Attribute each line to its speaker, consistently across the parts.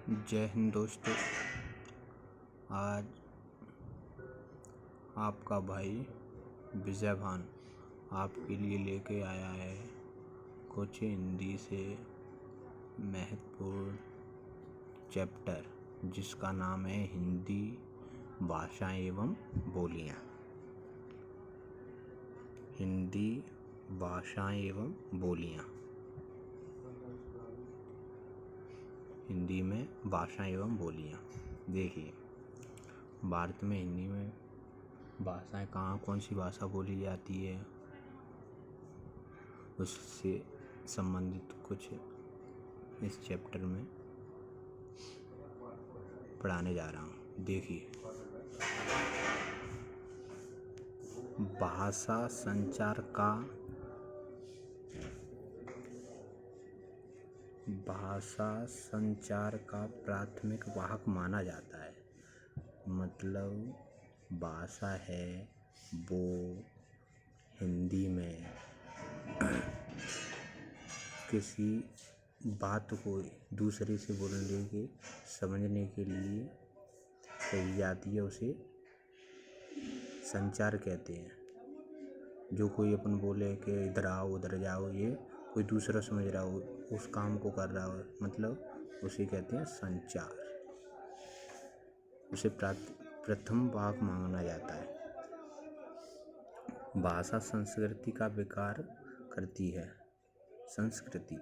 Speaker 1: जय हिंद दोस्तों। आज आपका भाई विजय भान आपके लिए लेके आया है कुछ हिंदी से महत्वपूर्ण चैप्टर, जिसका नाम है हिंदी भाषा एवं बोलियां। हिंदी भाषा एवं बोलियां। हिंदी में भाषा एवं बोलियां। देखिए, भारत में हिंदी में भाषाएं कौन सी भाषा बोली जाती है, उससे संबंधित कुछ इस चैप्टर में पढ़ाने जा रहा हूँ। देखिए, भाषा संचार का प्राथमिक वाहक माना जाता है। मतलब भाषा है वो हिंदी में किसी बात को दूसरे से बोलने के समझने के लिए कही जाती है, उसे संचार कहते हैं। जो कोई अपन बोले कि इधर आओ उधर जाओ, ये कोई दूसरा समझ रहा हो, उस काम को कर रहा हो, मतलब उसे कहते हैं संचार। उसे प्रथम भाग माना जाता है। भाषा संस्कृति का विकार करती है। संस्कृति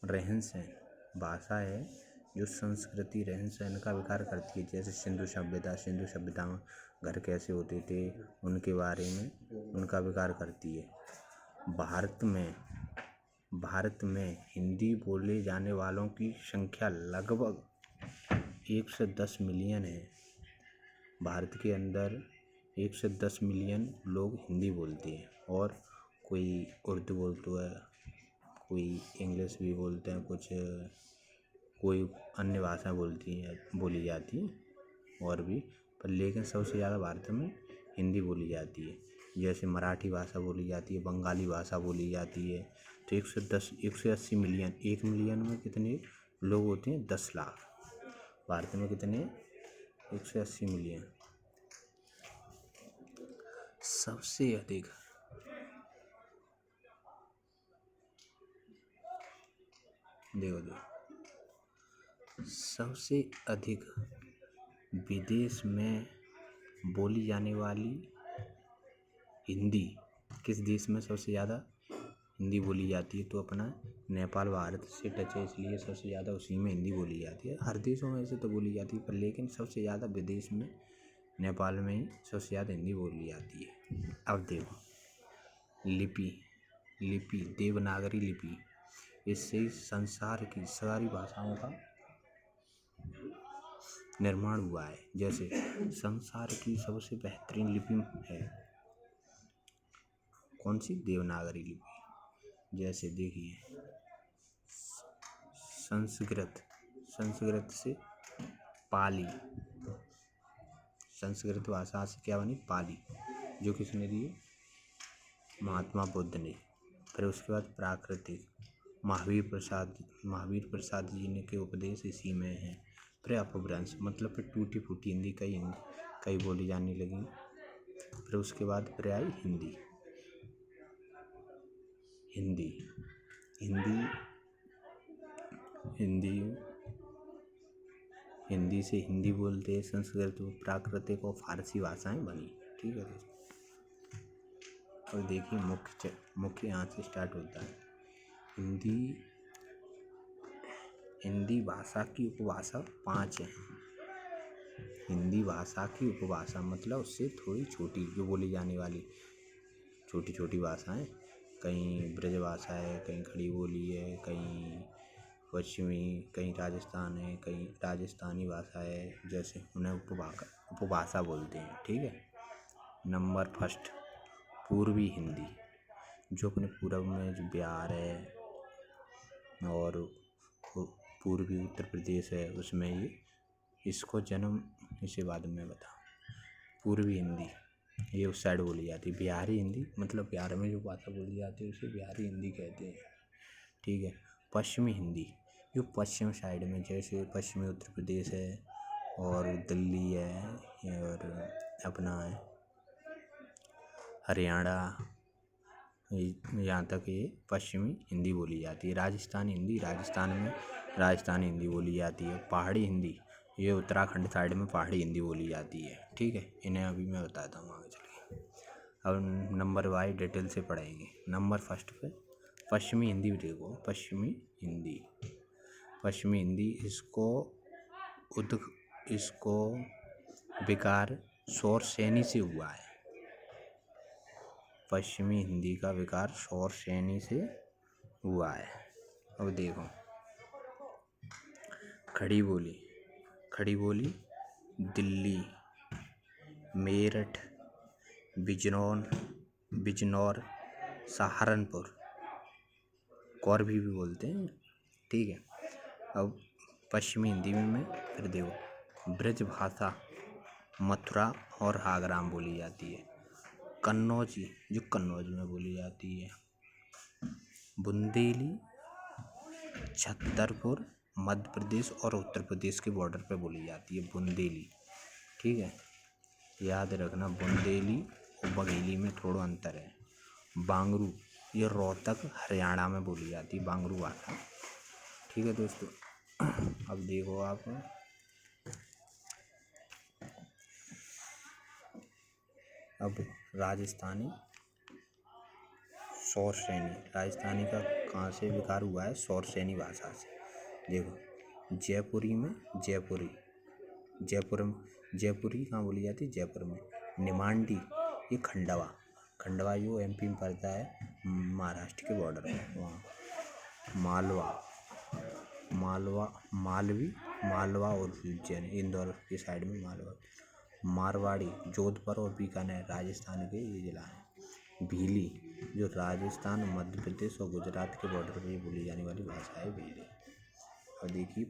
Speaker 1: रहन सहन, भाषा है जो संस्कृति रहन सहन का विकार करती है। जैसे सिंधु सभ्यता में घर कैसे होते थे, उनके बारे में उनका विकार करती है। भारत में हिंदी बोले जाने वालों की संख्या लगभग 1 से 10 मिलियन है। भारत के अंदर 1 से 10 मिलियन लोग हिंदी बोलते हैं, और कोई उर्दू बोलता है, कोई इंग्लिश भी बोलते हैं, कोई अन्य भाषा बोली जाती है और भी, पर लेकिन सबसे ज़्यादा भारत में हिंदी बोली जाती है। जैसे मराठी भाषा बोली जाती है, बंगाली भाषा बोली जाती है। तो 180 मिलियन, 1 मिलियन में कितने लोग होते हैं? 10 लाख। भारत में कितने? 180 मिलियन। सबसे अधिक सबसे अधिक विदेश में बोली जाने वाली हिंदी किस देश में सबसे ज़्यादा हिंदी बोली जाती है? तो अपना नेपाल भारत से टच है, इसलिए सबसे ज़्यादा उसी में हिंदी बोली जाती है। हर देशों में ऐसे तो बोली जाती है, पर लेकिन सबसे ज़्यादा विदेश में नेपाल में ही सबसे ज़्यादा हिंदी बोली जाती है। अब देखो, लिपि देवनागरी लिपि, इससे संसार की सारी भाषाओं का निर्माण हुआ है। जैसे संसार की सबसे बेहतरीन लिपि है कौन सी? देवनागरी लिपि। जैसे देखिए, संस्कृत से पाली, संस्कृत भाषा से क्या बनी? पाली, जो किसने दी? महात्मा बुद्ध ने। फिर उसके बाद प्राकृतिक, महावीर प्रसाद जी ने के उपदेश इसी में है। फिर अपभ्रंश, मतलब फिर टूटी फूटी हिंदी कई बोली जाने लगी। फिर उसके बाद फिर आई हिंदी से हिंदी बोलते, संस्कृत, प्राकृतिक और फारसी भाषाएं बनी। ठीक है दोस्तों। और देखिए, मुख्य यहाँ से स्टार्ट होता है। हिंदी भाषा की उपभाषा 5 हैं। हिंदी भाषा की उपभाषा मतलब उससे थोड़ी छोटी, जो बोली जाने वाली छोटी छोटी भाषाएं। कहीं ब्रज भाषा है, कहीं खड़ी बोली है, कहीं पश्चिमी, कहीं राजस्थान है, कहीं राजस्थानी भाषा है। जैसे उन्हें उपभाषा बोलते हैं। ठीक है। नंबर फर्स्ट, पूर्वी हिंदी, जो अपने पूर्व में जो बिहार है और पूर्वी उत्तर प्रदेश है, उसमें इसको जन्म, इसे बाद में बताऊँ। पूर्वी हिंदी ये उस साइड बोली जाती है। बिहारी हिंदी मतलब बिहार में जो भाषा बोली जाती है उसे बिहारी हिंदी कहते हैं। ठीक है। पश्चिमी हिंदी जो पश्चिम साइड में, जैसे पश्चिमी उत्तर प्रदेश है और दिल्ली है और अपना है हरियाणा, यहाँ तक ये पश्चिमी हिंदी बोली जाती है। राजस्थानी हिंदी, राजस्थान में राजस्थानी हिंदी बोली जाती है। पहाड़ी हिंदी, ये उत्तराखंड साइड में पहाड़ी हिंदी बोली जाती है। ठीक है, इन्हें अभी मैं बताता हूँ आगे चल के। अब नंबर वाइज डिटेल से पढ़ेंगे। नंबर फर्स्ट पे पश्चिमी हिंदी देखो। पश्चिमी हिंदी, पश्चिमी हिंदी इसको विकार शोर श्रेणी से हुआ है। पश्चिमी हिंदी का विकार शोर श्रेणी से हुआ है। अब देखो, खड़ी बोली, खड़ी बोली दिल्ली, मेरठ, बिजनौर, सहारनपुर, कौरभी भी बोलते हैं। ठीक है, अब पश्चिमी हिंदी में मैं फिर देखो, ब्रज भाषा मथुरा और हागराम बोली जाती है। कन्नौजी, जो कन्नौज में बोली जाती है। बुंदेली छतरपुर मध्य प्रदेश और उत्तर प्रदेश के बॉर्डर पे बोली जाती है, बुंदेली। ठीक है, याद रखना, बुंदेली और बघेली में थोड़ा अंतर है। बांगरू, ये रोहतक हरियाणा में बोली जाती है, बांगरू भाषा। ठीक है दोस्तों, अब देखो आप, अब राजस्थानी शौर श्रेणी, राजस्थानी का कहाँ से विकार हुआ है? शौर श्रेणी भाषा से। देखो, जयपुरी में जयपुरी कहाँ बोली जाती है? जयपुर में। निमांडी, ये खंडवा जो एमपी में पड़ता है, महाराष्ट्र के बॉर्डर में वहाँ। मालवा और उज्जैन, इंदौर के साइड में मालवा। मारवाड़ी, जोधपुर और बीकानेर राजस्थान के ये जिला हैं। भीली, जो राजस्थान, मध्य प्रदेश और गुजरात के बॉर्डर पर बोली जाने वाली भाषा है भीली। और देखिए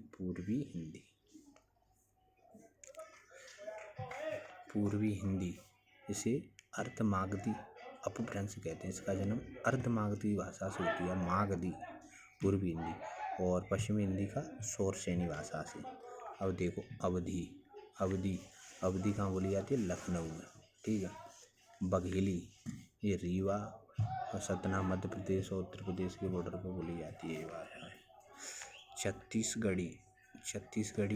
Speaker 1: पूर्वी हिंदी, इसे अर्धमागधी अपभ्रंश कहते हैं। इसका जन्म अर्धमागधी भाषा से होती है, मागधी पूर्वी हिंदी, और पश्चिमी हिंदी का शौर श्रेणी भाषा से। अब देखो, अवधी कहाँ बोली जाती है? लखनऊ में। ठीक है, बघेली, ये रीवा और सतना मध्य प्रदेश और उत्तर प्रदेश के बॉर्डर पर बोली जाती है ये भाषा है। छत्तीसगढ़ी,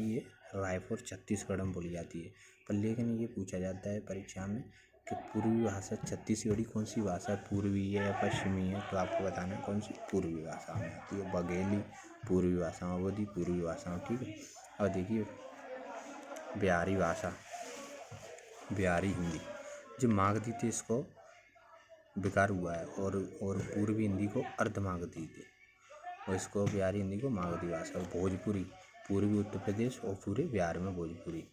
Speaker 1: ये रायपुर छत्तीसगढ़ में बोली जाती है। पर लेकिन ये पूछा जाता है परीक्षा में कि पूर्वी भाषा छत्तीसगढ़ी कौन सी भाषा है, पूर्वी है या पश्चिमी है? तो आपको बताना है कौन सी पूर्वी भाषा में आती है। बघेली पूर्वी भाषा में, अवधी पूर्वी भाषा में। ठीक है, और देखिए बिहारी हिंदी, जो मागधी थी इसको विकार हुआ है, और पूर्वी हिंदी को अर्धमागधी थी, और इसको बिहारी हिंदी को मागधी भाषा। भोजपुरी, पूर्वी उत्तर प्रदेश और पूरे बिहार में भोजपुरी।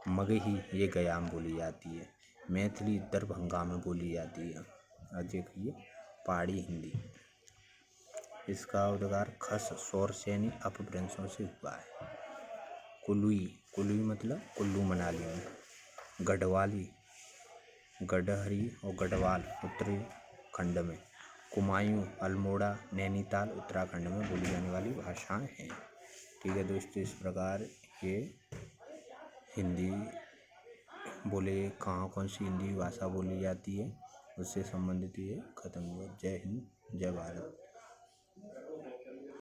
Speaker 1: मगही, ये गया में बोली जाती है। मैथिली दरभंगा में बोली जाती है। और देखिए पहाड़ी हिंदी, इसका उद्गार खस शौर श्रेणी अपभ्रंशों से हुआ है। कुलुई मतलब कुल्लू मनाली में। गढ़वाली, गढ़हरी और गढ़वाल उत्तराखंड में। कुमायूं, अल्मोड़ा, नैनीताल उत्तराखंड में बोली जाने वाली भाषाएं हैं। ठीक है दोस्तों, इस प्रकार ये हिंदी बोले कहाँ कौन सी हिंदी भाषा बोली जाती है उससे संबंधित ये खत्म हुआ। जय हिंद, जय भारत।